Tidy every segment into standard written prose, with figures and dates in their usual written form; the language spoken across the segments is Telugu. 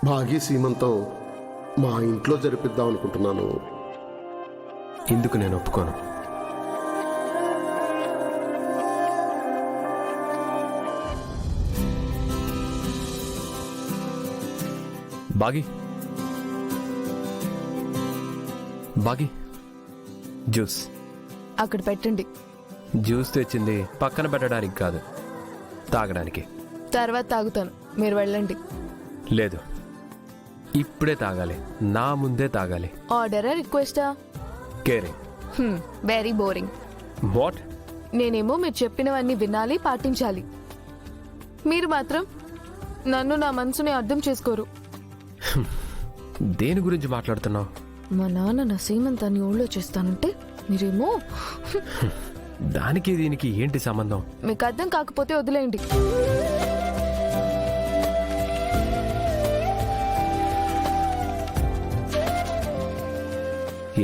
భాగి సీమంతం మా ఇంట్లో జరిపిద్దాం అనుకుంటున్నాను. ఇందుకు నేను ఒప్పుకోను. బాగి బాగి జ్యూస్ అక్కడ పెట్టండి. జ్యూస్ తెచ్చింది పక్కన పెట్టడానికి కాదు, తాగడానికి. తర్వాత తాగుతాను, మీరు వెళ్ళండి. లేదు, ఇప్పుడే తాగాలి, నా ముందే తాగాలి. ఆర్డరా రిక్వెస్టా? కేరింగ్. Very boring. వాట్? నేనేమో మీరు చెప్పినవన్నీ వినాలి, పాటించాలి. మీరు మాత్రం నన్ను, నా మనసుని అర్థం చేసుకోరు. దేని గురించి మాట్లాడుతున్నావు? మా నాన్న నా సీమంతాన్ని ఊళ్ళో చేస్తానంటే మీరేమో దానికి దీనికి ఏంటి సంబంధం? మీకు అర్థం కాకపోతే వదిలేయండి.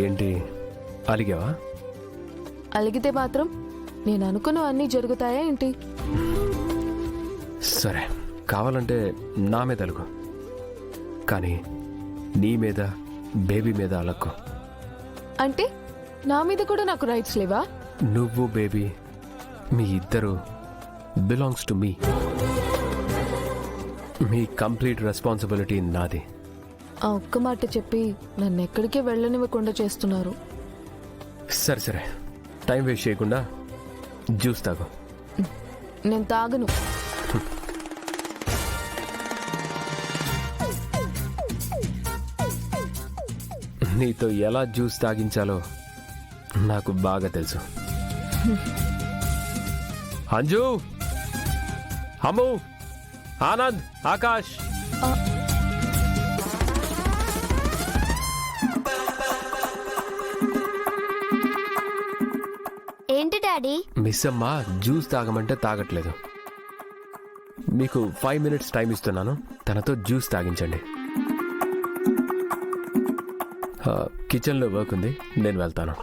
ఏంటి అలిగావా? అలిగితే మాత్రం నేను అనుకున్నవన్నీ జరుగుతాయా ఏంటి? సరే, కావాలంటే నా మీద అలుగు, కానీ నీ మీద, బేబీ మీద అలక్కు. అంటే నా మీద కూడా నాకు రైట్స్ లేవా? నువ్వు బేబీ మీ ఇద్దరు belongs to me. Me complete responsibility నాది. ఆ ఒక్క మాట చెప్పి నన్ను ఎక్కడికి వెళ్ళనివ్వకుండా చేస్తున్నారు. సరే సరే, టైం వేస్ట్ చేయకుండా జ్యూస్ తాగు. నేను తాగను. నీతో ఎలా జ్యూస్ తాగించాలో నాకు బాగా తెలుసు. అంజు, అమ్ము, ఆనంద్, ఆకాష్, ఏంటి డాడీ? మిస్ అమ్మ జ్యూస్ తాగమంటే తాగట్లేదు. మీకు 5 minutes టైం ఇస్తున్నాను, తనతో జ్యూస్ తాగించండి. కిచెన్లో వర్క్ ఉంది, నేను వెళ్తాను.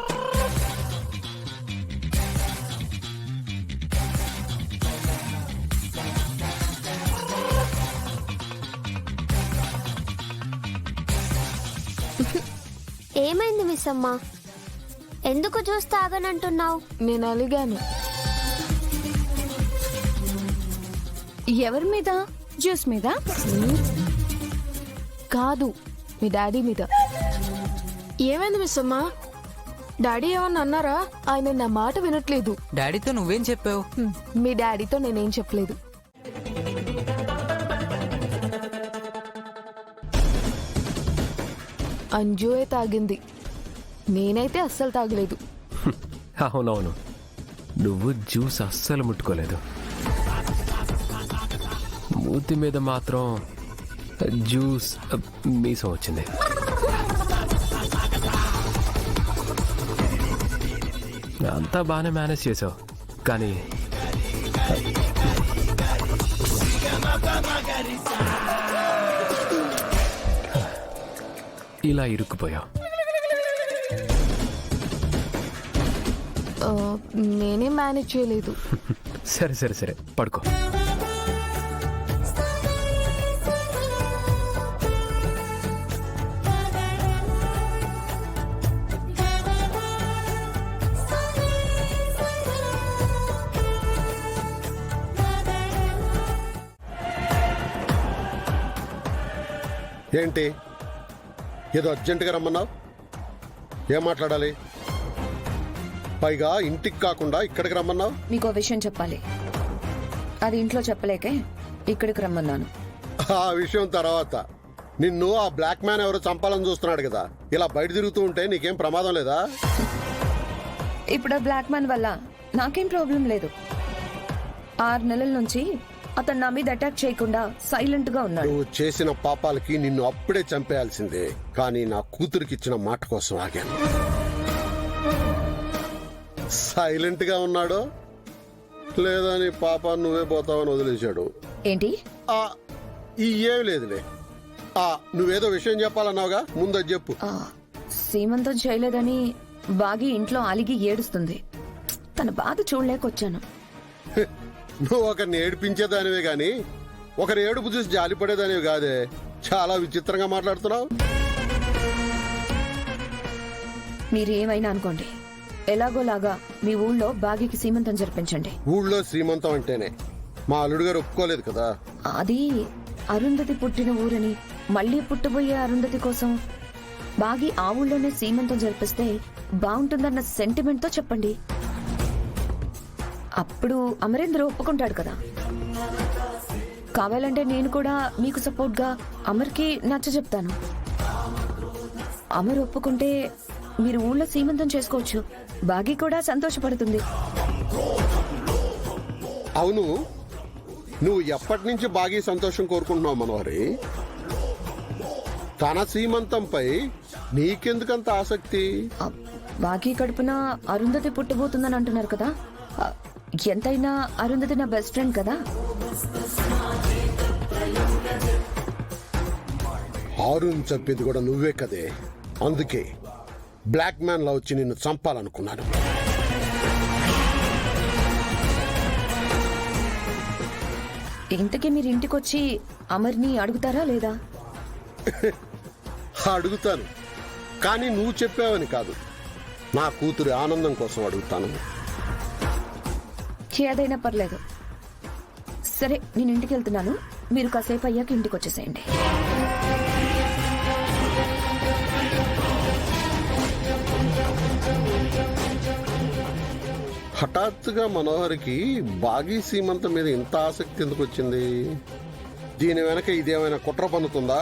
ఏమైంది మిస్ అమ్మ? ఎందుకు జ్యూస్ తాగనంటున్నావు? నేను అలిగాను. ఎవరి మీద? జ్యూస్ మీద? కాదు, మీ డాడీ మీద. ఏమైంది మిస్ అమ్మా? డాడీ ఏమన్నా అన్నారా? ఆయన నా మాట వినట్లేదు. డాడీతో నువ్వేం చెప్పావు? మీ డాడీతో నేనేం చెప్పలేదు. అంజుయే తాగింది, నేనైతే అస్సలు తాగలేదు. అవునవును, నువ్వు జ్యూస్ అస్సలు ముట్టుకోలేదు. మూతి మీద మాత్రం జ్యూస్ మీసం వచ్చింది. అంతా బాగానే మేనేజ్ చేసావు, కానీ ఇలా ఇరుక్కుపోయావు. నేనేం మేనేజ్ చేయలేదు. సరే సరే సరే, పడుకో. ఏంటి ఏదో అర్జెంటుగా రమ్మన్నావు? ఏం మాట్లాడాలి? పైగా ఇంటికి కాకుండా ఇక్కడికి రమ్మన్నావు. నీకో విషయం చెప్పాలి, అది ఇంట్లో చెప్పలేకే ఇక్కడికి రమ్మన్నాను. ఆ విషయం తర్వాత, నిన్ను ఆ బ్లాక్ మ్యాన్ ఎవరో చంపాలని చూస్తున్నాడు కదా, ఇలా బయట తిరుగుతూ ఉంటే నీకేం ప్రమాదం లేదా? ఇప్పుడు ఆ బ్లాక్ మ్యాన్ వల్ల నాకేం ప్రాబ్లం లేదు. 6 నెలల నుంచి అతను నా మీద అటాక్ చేయకుండా సైలెంట్ గా ఉన్నాడు. నువ్వు చేసిన పాపాలకి నిన్ను అప్పుడే చంపేయాల్సిందే, కానీ నా కూతురికి ఇచ్చిన మాట కోసం ఆగాను. సైలెంట్ గా ఉన్నాడు, లేదా నీ పాప నువ్వే పోతావని వదిలేశాడు. ఏంటి? ఏం లేదులే. నువ్వేదో విషయం చెప్పాలన్నావుగా, ముందు అది చెప్పు. సీమంతం చేయలేదని బాగి ఇంట్లో అలిగి ఏడుస్తుంది. తన బాధ చూడలేకొచ్చాను. నువ్వు ఒకరిని ఏడిపించేదానివే గాని ఒకరి ఏడుపు చూసి జాలిపడేదానివి కాదే. చాలా విచిత్రంగా మాట్లాడుతున్నావు. మీరు ఏమైనా అనుకోండి, ఎలాగోలాగా మీ ఊళ్ళో బాగీకి సీమంతం జరిపించండి. ఊళ్ళో శ్రీమంతం అంటేనే మా అల్లుడు గారు ఒప్పుకోలేదు కదా. అది అరుంధతి పుట్టిన ఊరని, మళ్ళీ పుట్టబోయే అరుంధతి కోసం బాగి ఆ ఊళ్ళోనే సీమంతం జరిపిస్తే బాగుంటుందన్న సెంటిమెంట్తో చెప్పండి. అప్పుడు అమరేంద్ర ఒప్పుకుంటాడు కదా. కావాలంటే నేను కూడా మీకు సపోర్ట్గా అమర్కి నచ్చ చెప్తాను. అమర్ ఒప్పుకుంటే మీరు ఊళ్ళో సీమంతం చేసుకోవచ్చు. బాగి కూడా సంతోషపడుతుంది. అవును, నువ్వు ఎప్పటి నుంచి బాగా సంతోషం కోరుకుంటున్నావు మనోహరి? తన సీమంతంపై నీకెందుకంత ఆసక్తి? బాగి కడుపున అరుంధతి పుట్టబోతుందని అంటున్నారు కదా. ఎంతైనా అరుంధతి నా బెస్ట్ ఫ్రెండ్ కదా. ఆరుని చంపింది కూడా నువ్వే కదే. అందుకే బ్లాక్ మ్యాన్ లా వచ్చి నిన్ను చంపాలనుకున్నాను. ఇంతకీ మీరు ఇంటికొచ్చి అమర్ని అడుగుతారా లేదా? అడుగుతాను, కానీ నువ్వు చెప్పావని కాదు, నా కూతురి ఆనందం కోసం అడుగుతాను. ఏదైనా పర్లేదు. సరే, నేను ఇంటికి వెళ్తున్నాను. మీరు కాసేపు అయ్యాక ఇంటికి వచ్చేసేయండి. హఠాత్తుగా మనోహరికి బాగీ సీమంతం మీద ఇంత ఆసక్తి ఎందుకు వచ్చింది? దీని వెనక ఇదేమైనా కుట్ర పన్నుతుందా?